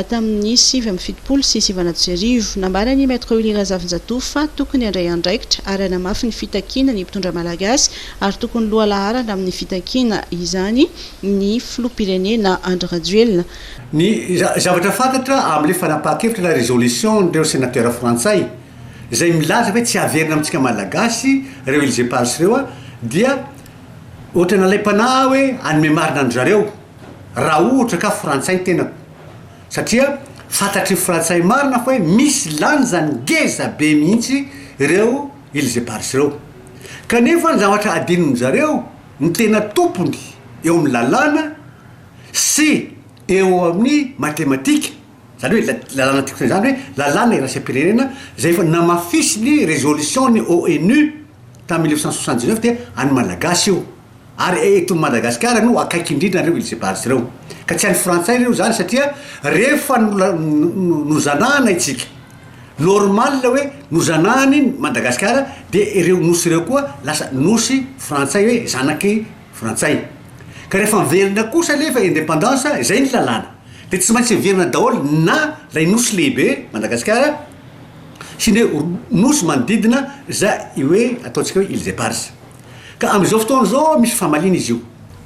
tamin'ny 7 sy 7 nambarany Maître Willy Razafindratovo fa tokony andray andraikitra ary namafy ny fitakiana ny mpitondra malagasy ary tokony loha laharana amin'ny fitakiana izany ny filoham-pirenena Andry Rajoelina. Ny zavatra fantatra amin'ilay fanapahan-kevitra la résolution reo sénateur frantsay izay milaza hoe tsy averina amintsika malagasy reo Ilzy Pars reo dia ohatra nalaim-panahy hoe anome marina andry zareo raha ohatra ka frantsay ny tenako satria fantatry frantsay marina fa hoe misy lanjany ngeza be mihitsy reo Ilzy Pars reo kanefa ny zavatra adinony zareo ny tena tompony eo amin'ny lalàna sy eo amin'ny matematika zany hoe lalàna tiako zany hoe lalàna iraisam-pirenena zay efa namafisy ny résolution ny ONU tamin'ny 1979 dia any malagasy io ary eto Madagasikara no akaiky indrindra reo Ilzy Pars reo ka tsy any frantsay reo zany satria rehefa nozanahana itsika normal hoe nozanahany Madagasikara dia ireo nosy reo koa lasa nosy frantsay hoe zanaky frantsay ka rehefa miverina kosa lefa indépendance zay ny lalàna dia tsy maintsy miverina daholo na lay nosy lehibe Madagasikara sy ny nosy manodidina za hoe ataontsika hoe Ilzy Pars ka amin'izao fotoana zao misy famalina izy io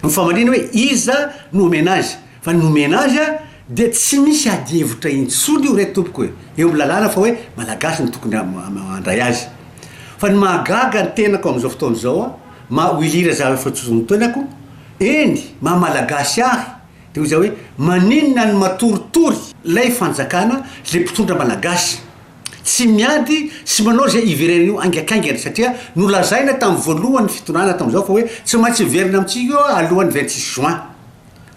ny famalina hoe iza no ménage fa no ménage dia tsy misy ady hevitra intsony io reto tompoko hoe eo amin'ny lalàna fa hoe malagasy ny tokony andray azy fa ny mahagaga ny tenako amin'izao fotoana zao Willy Razafindratovo ny tenako eny mahamalagasy ahy dia hoy za hoe maninona ny matoritory lay fanjakana lay mpitondra malagasy tsy miady sy manao zay iverena io angakaingana satria nolazaina tamin'ny voalohany fitonana tamin'izao fa hoe tsy maintsy miverina amintsika io alohan'ny 26 juin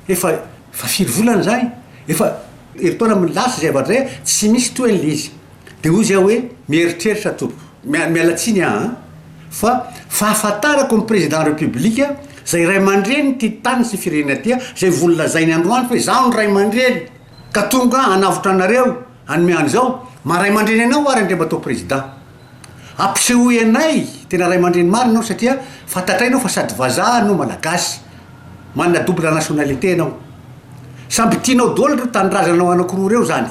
efa firy volana zay efa eritaona milasa zay avatra zay tsy misy toeny le izy dia hoy za hoe mieritreritra tompo mialatsiny fa fahafantarako ny président république zay ray aman-dreny ty tany sy firenena tia zay vololazainy androany fa hoe zaho ny ray aman-dreny ka tonga anavotra anareo anome an'izao maray aman-dreny anao ary ndre batao président ampisehoy anay tena ray aman-dreny marina anao satria fantatrainao fa sady vazaha no malagasy manana double nationalité anao samby tianao daholo reo tanyrazanao anakiroa reo zany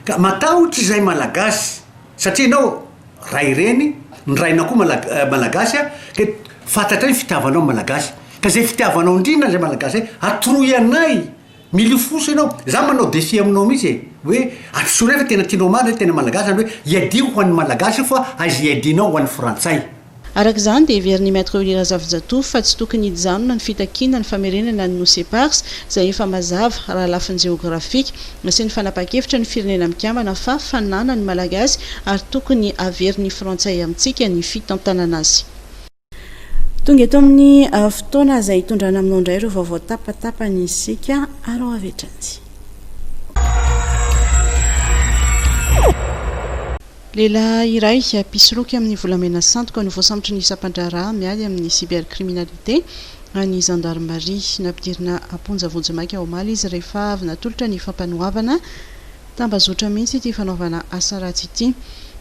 ka matahotra izay malagasy satria anao ray reny ny rainao koa malagasy ka fantatra ny fitiavanao malagasy ka zay fitiavanao indrindra zay malagasy atoroy anay mily foso ianao za manao défi aminao mihitsy hoe atsoray fa tena tianao marina tena malagasy zany hoe iadio ho an'ny malagasy fa azy iadinao ho an'ny frantsay arak'izany dia heverin'ny Maître Willy Razafindratovo fa tsy tokony hijanona ny fitakiana ny famerenana ny nosy epars izay efa mazava raha lafiny géografika sy ny fanapa-kevitra ny firenena mikambana fa fanana ny malagasy ary tokony averin'ny frantsay amintsika ny fitantanana azy. Tonga eto amin'ny fotoana izay hitondrana aminao indray ireo vaovao tapatapany isika aro avetrany. Lehilahy iray pisoloky amin'ny volamena sandoka no voasambotra ny isam-pandraraha miady amin'ny cybercriminalité ny gendarmerie nampidirina amponjavonjymaika ao omaly izy rehefa avy natolotra ny fampanoavana tambazotra mihitsy ity fanaovana asa ratsy ity.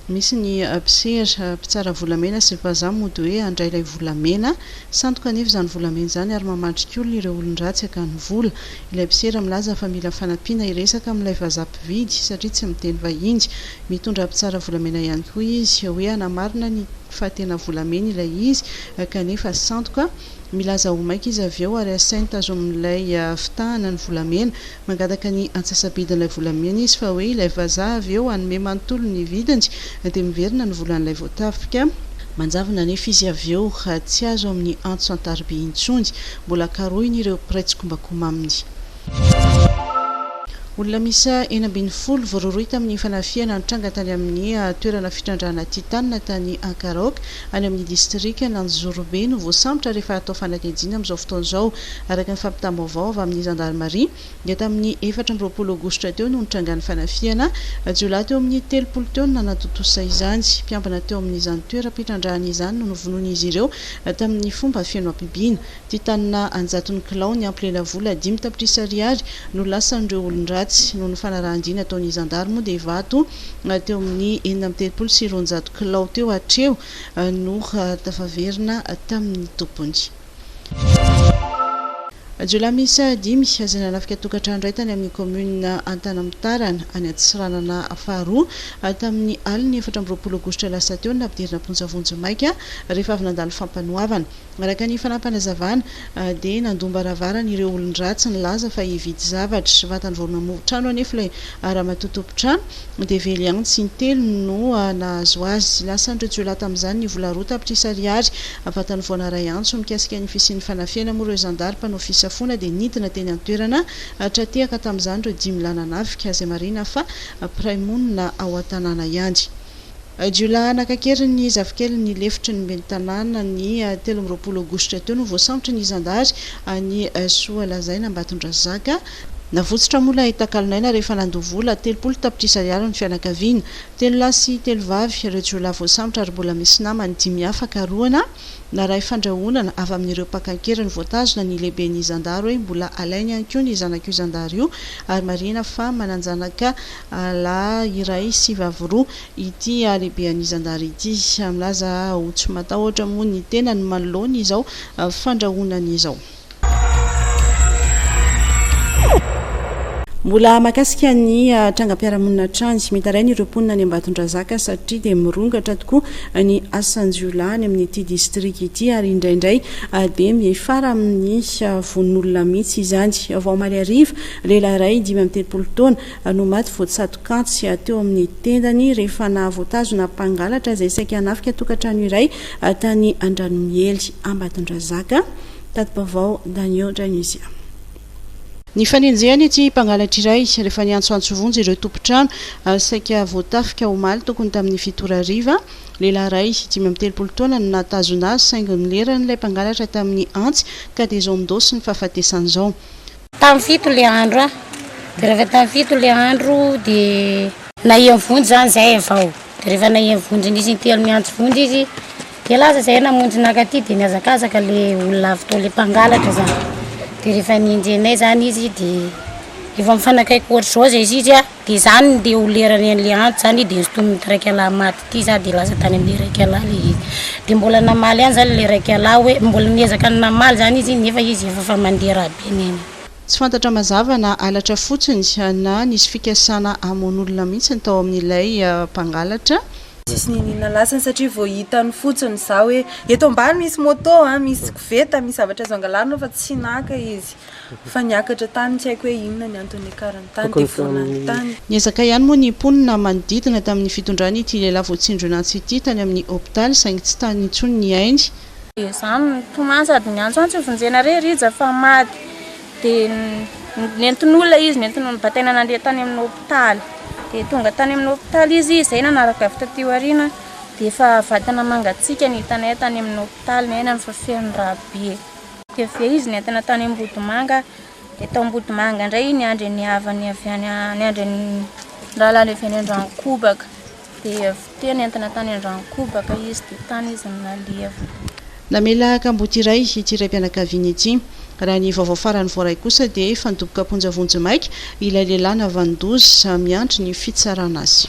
Misy ny mpisera mpitsara volamena sy vazaha mody hoe andray ilay volamena sandoka anefa izany volamena izany ary mamandrika olona ireo olon-dratsy akany vola. Ilay mpisera milaza fa mila fanampiana iresaka amin'ilay vazaha mpividy satria tsy miteny vahiny. Mitondra mpitsara volamena ihany koa izy hoe anamarina ny fahatena volamena ilay izy kanefa sandoka milaza ho maika izy avy eo ary asainy tazomin'ilay fitahana ny volamena mangataka ny antsasabidin'ilay volamena izy fa hoe ilay vazaha avy eo hanome manontolo ny vidiny dia miverina ny volan'ilay voatafika manjavona nefa izy avy eo tsy azo amin'ny antso antarby intsony mbola karohiny ireo piraitsykombakomba aminy. Olona misa 40 voaroroy tamin'ny fanafiana nitranga tany amin'ny toerana fitrandrana Titanina tany Ankarok any amin'ny distrika Lanzorobe no voasambotra rehefa atao fanadihadiana amin'izao fotoana izao. Araka ny fampitam-baovao avy amin'ny gendarmerie dia tamin'ny 24 aogositra teo no nitranga ny fanafiana jiolahy teo amin'ny 30 teo no nanatotosa izany. Mpiambina teo amin'izany toeram-pitrandrahana izany no novonoan'izy ireo tamin'ny fomba fiaino am-pibiana. Titanina anjaton'ny kilao ny ampilela vola 5 tapitrisa ariary no lasan'ireo olon-dratsy noho ny fanarahan-dina ataon'ny gendarme dia vato teo amin'ny 930 sy 200 kilao teo hatreo no tafaverina tamin'ny tompony. Jiolahy misa 5 aza nanafika tokantrano iray tany amin'ny commune Antanamitarana any Antsiranana faharoa tamin'ny aliny 24 aogositra lasa teo nampidirina amponjavonjymaika rehefa avy nandalo fampanoavana. Araka ny fanampanazavana dia nandomba-ravarana ireo olon-dratsy nilaza fa hividy zavatra vatany vao namoron-trano anefa ilay ramatotompo-trano dia vely ihany tsy intelo no nahazo azy. Lasan'ireo jiolahy tamin'izany ny vola 2 tapitrisa ariary vatany vao naray antso mikasika ny fisian'ny fanafiana moa ireo gendarme mpanao fisafona dia nidina teny an-toerana hatratehaka tamin'izany ireo 10 milana nafika izay marina fa piraimonina ao an-tanàna ihany. Jiolahy nakakery ny zafikely ny lefitry ny mbeny tanàna ny 13 aogositra teo no voasambotra ny zandary ny soa lazaina Ambatondrazaka. Navotsitra mola Itakalinaina rehefa nandovola 30 tapitrisa ariary ny fianakaviana. 3 lahy sy 3 vavy ireo jiolahy voasambotra ary mbola misy namany 5 hafa karohana naray fandrahonana avy amin'ireo mpakan-kera ny voatazona ny lehiben'ny zandary hoe mbola alainy ihany koa ny zanak'io zandary io ary marina fa mananjanaka lahy iray sy vavy roa ity lehiben'ny zandary ity. Milaza ho tsy matahotra moa ny tena ny manoloana izao fandrahonana izao. Mbola makasika ny trangam-piarahamonina trany mitarainy ireo mponina any Ambatondrazaka satria dia mirongatra tokoa ny asan-jiolahy any amin'ity distrika ity ary indraindray dia mifara amin'ny von'olona mihitsy izany. Vao omaly ariva lehilahy iray 530 taona no maty voatsatokantsy teo amin'ny tendany rehefa nahavoatazona mpangalatra izay saika hanafika tokantrano iray tany Andranomiely Ambatondrazaka. Tato-baovao Daniel Januzia. Ny fanenjehany ity mpangalatra iray rehefa niantsoantsovonjy ireo tompotrano saika voatafika omaly tokony tamin'ny 7 ariva. Lehilahy iray 530 taona no natazona azy saingy nileran'ilay mpangalatra tamin'ny antsy ka dia izao mindosy ny fahafatesany izao. Tamin'ny 7 ilay andro dia rehefa tamin'ny 7 ilay andro dia nahiany vonjy zany zay avao. Dia rehefa nahiany vonjy izy intelo miantso vonjy izy dia laza zay namonjy nakaty dia niazakazaka ilay olona avy tao ilay mpangalatra zany. Dia rehefa nienjenay zany izy dia efa mifanakaiky ohatr'izao zay izy dia zany dia ho lerany an'ilay antso zany dia nsotominy raiky alahy maty ity za dia laza tany amin'ilay raiky alahy ilay izy. Dia mbola namaly ihany zany ilay raiky alahy hoe mbola niezaka ny namaly zany izy nefa izy efa mandeha rahabe neny. Tsy fantatra mazava na alatra fotsiny na nisy fikasana amon'olona mihitsy ny tao amin'ilay mpangalatra. Sisy ninina lasany satria vao hitany fotsiny za hoe eto ambany misy moto misy koveta misy zavatra azo angalarina fa tsy naka izy fa niakatra tany tsy haiko hoe inona ny antony akarany tany dia vonany tany. Niezaka ihany moa ny mponina manodidina tamin'ny fitondrany ity lehilahy voatsinjona antsy ity tany amin'ny hôpitaly saingy tsy tany intsony ny ainy. Izany tomany sady niantsoantsy vonjena rija fa maty dia nentin'olona izy nentin'olona bataina nandeha tany amin'ny hôpitaly. Dia tonga tany amin'ny hôpitaly izy izay nanaraka avy taty aoriana dia efa vatana mangatsiaka ny hitanay tany amin'ny hôpitaly nena ny fafehany rahabe. Dia avy eo izy nentana tany Ambodimanga dia tao Ambodimanga indray niandry ny havany avy any niandry ny rahalany avy any Andrankobaka dia avy teo nentana tany Andrankobaka izy dia tany izy naleva. namela kambotiray itiray mpianakaviana ity raha ny vaovao farany voaray kosa dia fandoboka ponjavonjo maika ilay lehilahy navandozy miandry ny fitsarana azy.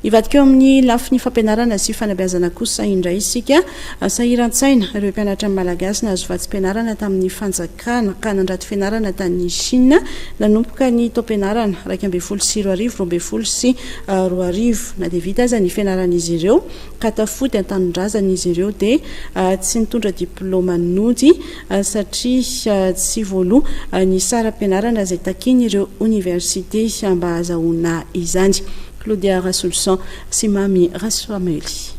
Ivadika eo amin'ny lafiny fampianarana sy fanabeazana kosa indray isika sahiran-tsaina ireo mpianatra malagasy nahazo vatsim-pianarana tamin'ny fanjakana ka nandrato fianarana tany Chine nanomboka ny taom-pianarana 2024 sy 2025 na dia vita aza ny fianaran'izy ireo ka tafody an-tanindrazan'izy ireo dia tsy nitondra diplôma nody satria tsy voaloha ny saram-pianarana izay takiny ireo université mba azahoana izany. Claudia Rassoulson sy Mami Rassoamely.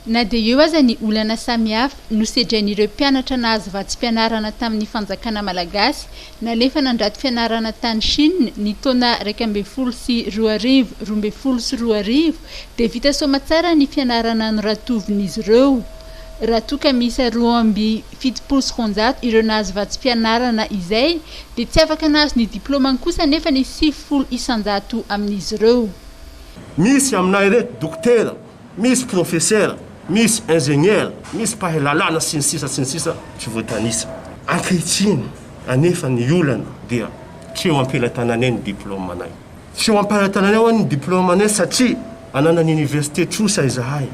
Na dia eo aza ny olana samihafa no sedrain'ireo mpianatra nahazo vatsim-pianarana tamin'ny fanjakana malagasy nalefa nandrato fianarana tany Chine ny taona 2012 sy 2012 sy 2020 dia vita soma tsara ny fianarana noratovin'izy ireo. Raha toka misy 2.7 ireo nahazo vatsim-pianarana izay dia tsy afaka nahazo ny diplômany kosa nefa ny 700 amin'izy ireo. Misy aminay reto dokotera, misy professeur, misy ingénieur, misy mpahelalana sy ny sisa tsy voatanisa. Ankehitriny anefa ny olana dia tsy eo ampelantananay ny diplôma anay. Tsy eo ampelantananay ny diplôma anay satria anana ny université trosa izahay.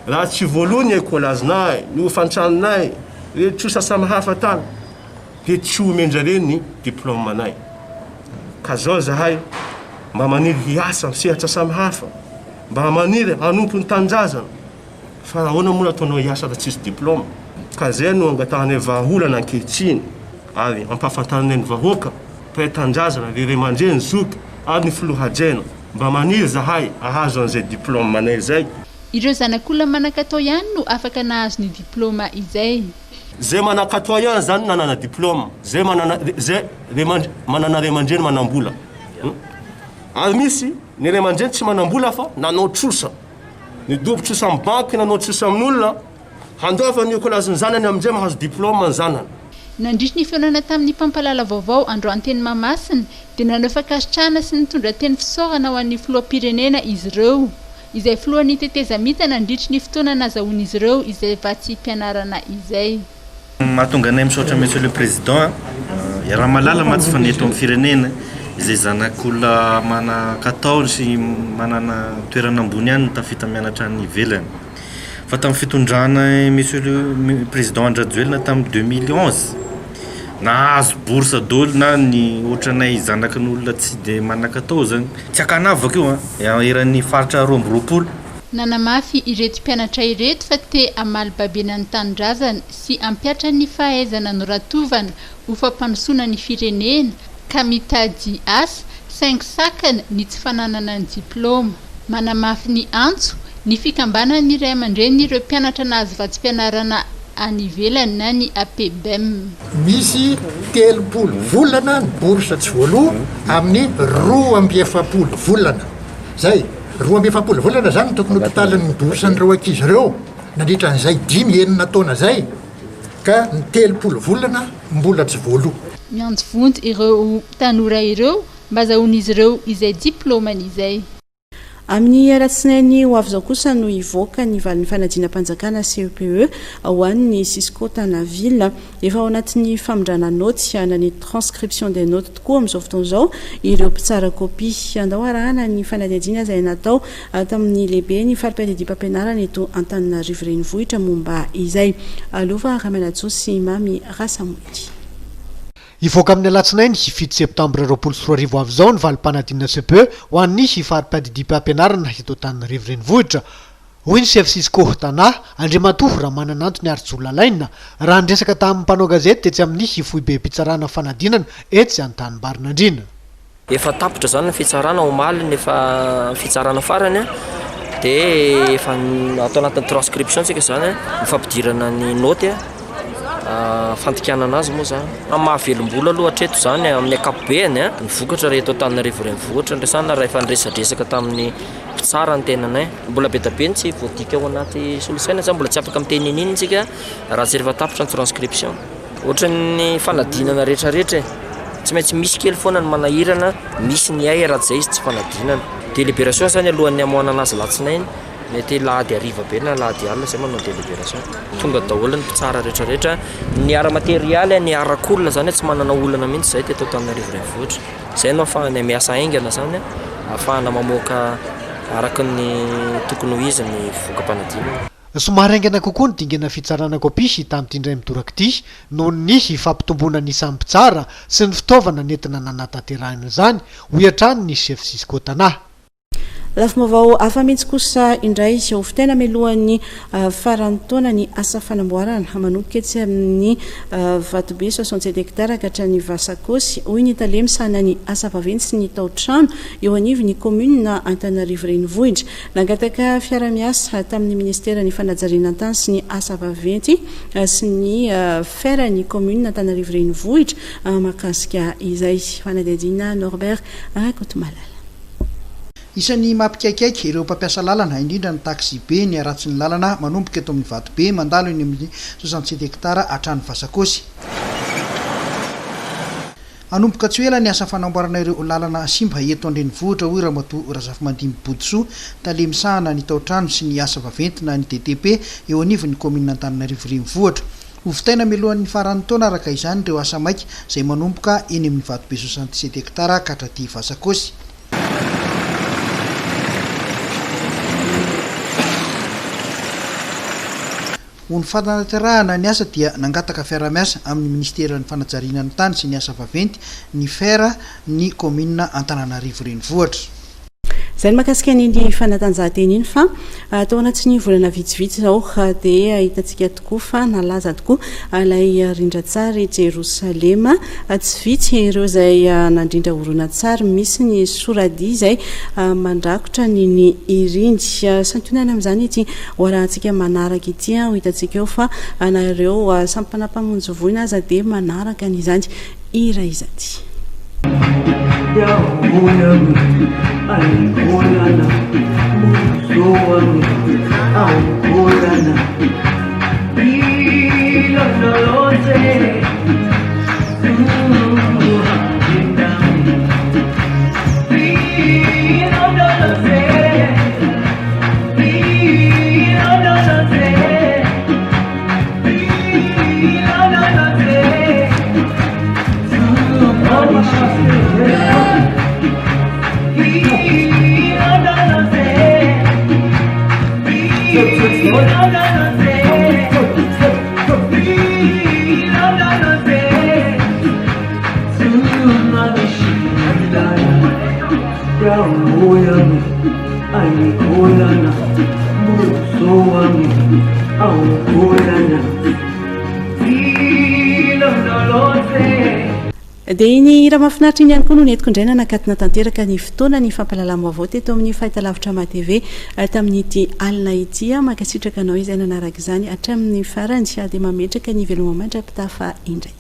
Raha tsy voalohany ny ekolazinay, ny ofantranonay, rehetra trosa samihafa tany, dia tsy omendrareny ny diplôma anay. Ka zao zahay mba maniry hiasa amin'ny sehatra samihafa, mba maniry hanompo ny tanindrazana. Fa raha ahoana moa ataonao hiasa raha tsisy diplôma? Ka zay no angatahanay vahaolana ankehitriny ary ampahafantaranay ny vahoaka, mpahay-tanindrazana, ry ray aman-dreny zoky ary ny filoha-drena mba maniry zahay ahazo an'izay diplôma anay zay. Ireo zanak'olona manan-katao ihany no afaka nahazo ny diplôma izay. Zay manan-katao ihany zany nanana diplôma, zay manana ray aman-dreny manambola. Ary misy ny ray aman-dreny tsy manambola fa nanao trosa. Ny dobo trosa amin'ny banky, nanao trosa amin'olona, handova ny ekolazin'ny zanany amin'izay mahazo diplôma ny zanany. Nandritry ny fihaonana tamin'ny mpampalala vaovao Androany Teny Mamasina dia nanao fankasitrahana sy nitondra teny fisaorana ho an'ny filoham-pirenena izy ireo. Izay filohan'ny tetezamita nandritry ny fotoana nazahoan'izy ireo izay vatsim-pianarana izay. Mahatonga anay misaotra monsieur le président raha malala matsy fa ny eto amin'ny firenena izay zanak'olona manan-katao sy manana toerana ambony ihany tafita mianatra ny ivelany. Fa tamin'ny fitondrana monsieur le président Andrajoelina tamin'ny 2011 nahazo bourse daholo na ny ohatranay zanakan'olona tsy dia manan-katao zany. Tsy akanavaka io eran'ny faritra 2020. Nanamafy ireto mpianatra ireto fa te amaly babena ny tanindrazana sy ampiatra ny fahaizana noratovana ho fampandrosoana ny firenena ka mitady asa 5 sakana ny tsy fananana ny diplôma. Manamafy ny antso ny fikambanana ny ray aman-dreny ireo mpianatra nahazo vatsim-pianarana any ivelany na ny APBEM. Misy 3 volana ny bourse tsy voaloha amin'ny 2.7 volana. Zay 2.7 volana zany tokony ho totalin'ny bourse n'ireo ankizy ireo nandritra an'izay 5 taona zay ka ny 3 volana mbola tsy voaloha. Miandry vonto ireo tanora ireo mba azahoan'izy ireo izay diplômany izay. Amin'ny aratsinainy ho avy zao kosa no ivoaka ny valin'ny fanadinam-panjakana CEPE ho an'ny Cisco Tanaville efa ao anatin'ny famindrana noty ny transcription des notes tokoa amin'izao fotoana izao ireo mpitsara kopia andao arahana ny fanadihadiana izay natao tamin'ny lehibe ny farim-piadidim-pampianarana eto Antananarivo renivohitra momba izay. Alova Ramanatso sy Mami Rasamoity. Ivoaka amin'ny alatsinainy 7 septambra 2024 avy zao ny valim-panadinana CEPE ho an'ny farim-piadidim-pampianarana eto Antananarivo renivohitra. Hoy ny chef Cisco Tanaha Andriamatoa Ramanananto ny Arjolalaina raha nresaka tamin'ny mpanao gazety tetsy amin'ny foibe mpitsarana fanadinana etsy Antanibarinandrina. Efa tapitra zany ny fitsarana omaly nefa fitsarana farany dia efa atao anatin'ny transcription tsika zany mifampidirana ny noty fantikanana azy moa zany mahavelom-bola aloha hatreto zany amin'ny ankapobeny ny vokatra reheto Antananarivo renivohitra ndresana raha efa niresadresaka tamin'ny mpitsara ny tenanay mbola be da be ny tsy voadika ao anaty solosaina zany mbola tsy afaka miteny ininy tsika raha tsy rehefa tapitra ny transcription ohatra ny fanadinana rehetrarehetra tsy maintsy misy kely foana ny manahirana misy ny ay raha zay izy tsy fanadinana délibération zany alohan'ny amoana anazy latsinainy mety lahady ariva be na lahady alina zay manao délibération tonga daholo ny mpitsara rehetrarehetra ny ara materialy ny arak'olona zany tsy manana olana mihitsy zay teto Antananarivo renivohitra zay no ahafahana miasa aingana zany ahafahana mamoaka araka ny tokony ho izy ny voka-panadinana. Somary aingana kokoa ny dingana fitsarana kopisy tamin'ity indray midoraka ity noho ny fampitomboana ny samy mpitsara sy ny fitaovana nentina nanatanterahina izany ho hatrany ny chef Cisco Tana. Lafim-baovao hafa mihitsy kosa indray ho fitaina mialohan'ny faran'ny taona ny asa fanamboarana manomboka etsy amin'ny vatobe 67 hectara ka hatrany Vasakosy hoy ny talemsana ny asa vaventy sy ny tao-trano eo anivon'ny commune Antananarivo renivohitra nangataka fiara-miasa tamin'ny ministera ny fanajariana tany sy ny asa vaventy sy ny ferany commune Antananarivo renivohitra mahakasika izay fanadihadiana Norbert Kotomalala. Isan'ny mampikaikaiky ireo mpampiasa lalana indrindra ny taxi be ny aratsy ny lalana manomboka eto amin'ny vato be mandalo eny amin'ny 67 hectara hatrany Vasakosy. Anomboka tsy ela ny asa fanamboarana ireo lalana simba eto an-drenivohitra hoy Ramatoa Razafimandimy Bodsoa talemsahana ny tao-trano sy ny asa vaventy na ny DTP eo anivon'ny commune Antananarivo renivohitra. Ho fitaina mialohan'ny faran'ny taona araka izany ireo asa maika izay manomboka eny amin'ny vato be 67 hectara ka hatraty Vasakosy. Ny fanaterahana ny asa dia nangataka fiara-miasa amin'ny ministera ny fanajariana ny tany sy ny asa vaventy ny fera ny commune Antananarivo renivohitra. Zay makasika ny fanatanjahantena iny fa atao anaty ny volana vitsivitsy zao dia hitantsika tokoa fa nalaza tokoa ilay rindratsary Jerosalema tsy vitsy ireo izay nandrindra horonan-tsary misy ny soradi izay mandrakotra ny irindy santionana amin'izany ity hoarahantsika manaraka ity ho hitantsika eo fa anareo sampanampamonjy voina aza dia manaraka n'izany ira izaty. Al-Qur'ana musuhani al-Qur'ana ilolose dia iny raha mahafinaritra iny ihany koa no netiko indray nanakatina tanteraka ny fotoana ny fampalalama-baovao teto amin'ny fahitalavitra ma-TV tamin'ity alina ity makasitraka anao izay nanaraka izany hatramin'ny farany dia mametraka ny veloma mandra-pitafa indray.